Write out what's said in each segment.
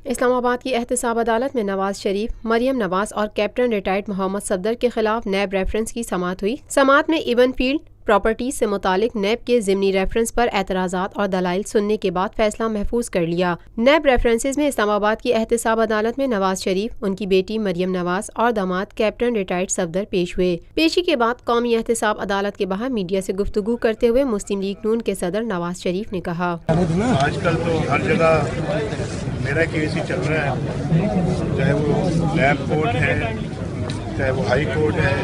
اسلام آباد کی احتساب عدالت میں نواز شریف، مریم نواز اور کیپٹن ریٹائرڈ محمد صفدر کے خلاف نیب ریفرنس کی سماعت ہوئی۔ سماعت میں ایون فیلڈ پراپرٹیز سے متعلق نیب کے ضمنی ریفرنس پر اعتراضات اور دلائل سننے کے بعد فیصلہ محفوظ کر لیا۔ نیب ریفرنسز میں اسلام آباد کی احتساب عدالت میں نواز شریف، ان کی بیٹی مریم نواز اور داماد کیپٹن ریٹائرڈ صفدر پیش ہوئے۔ پیشی کے بعد قومی احتساب عدالت کے باہر میڈیا سے گفتگو کرتے ہوئے مسلم لیگ نون کے صدر نواز شریف نے کہا، آج کل تو ہر جگہ میرا کیس ہی چل رہا ہے، چاہے وہ نیب کورٹ ہے، چاہے وہ ہائی کورٹ ہے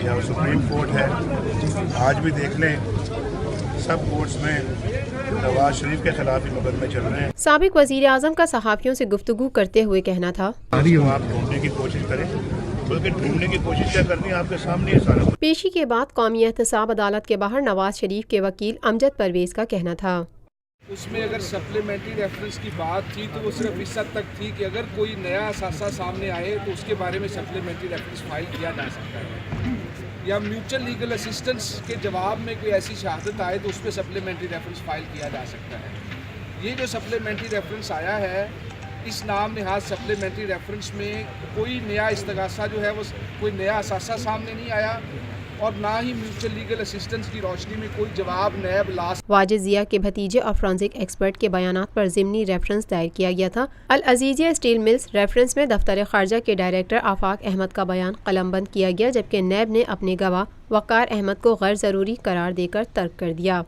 یا وہ سپریم کورٹ ہے۔ آج بھی دیکھ لیں سب کورٹس میں نواز شریف کے خلاف ہی مقدمے چل رہے ہیں۔ سابق وزیر اعظم کا صحافیوں سے گفتگو کرتے ہوئے کہنا تھا، آپ ڈھونڈنے کی کوشش کریں، بلکہ ڈھونڈنے کی کوشش کیا کرنی ہے، آپ کے سامنے ہے سارا۔ پیشی کے بعد قومی احتساب عدالت کے باہر نواز شریف کے وکیل امجد پرویز کا کہنا تھا، اس میں اگر سپلیمنٹری ریفرنس کی بات تھی تو وہ صرف اس حد تک تھی کہ اگر کوئی نیا اثاثہ سامنے آئے تو اس کے بارے میں سپلیمنٹری ریفرنس فائل کیا جا سکتا ہے، یا میوچل لیگل اسسٹنس کے جواب میں کوئی ایسی شہادت آئے تو اس پہ سپلیمنٹری ریفرنس فائل کیا جا سکتا ہے۔ یہ جو سپلیمنٹری ریفرنس آیا ہے، اس نام نہاد سپلیمنٹری ریفرنس میں کوئی نیا استغاثہ جو ہے وہ کوئی نیا اثاثہ سامنے نہیں آیا، اور نہ ہی میوچل لیگل اسسٹنس کی روشنی میں کوئی جواب نیب لاس۔ واجد ضیاء کے بھتیجے اور فرانزک ایکسپرٹ کے بیانات پر ضمنی ریفرنس دائر کیا گیا تھا۔ العزیزیہ اسٹیل ملز ریفرنس میں دفتر خارجہ کے ڈائریکٹر آفاق احمد کا بیان قلم بند کیا گیا، جبکہ نیب نے اپنے گواہ وقار احمد کو غیر ضروری قرار دے کر ترک کر دیا۔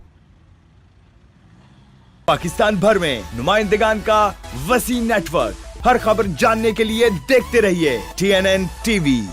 پاکستان بھر میں نمائندگان کا وسیع نیٹ ورک، ہر خبر جاننے کے لیے دیکھتے رہیے TNN TV۔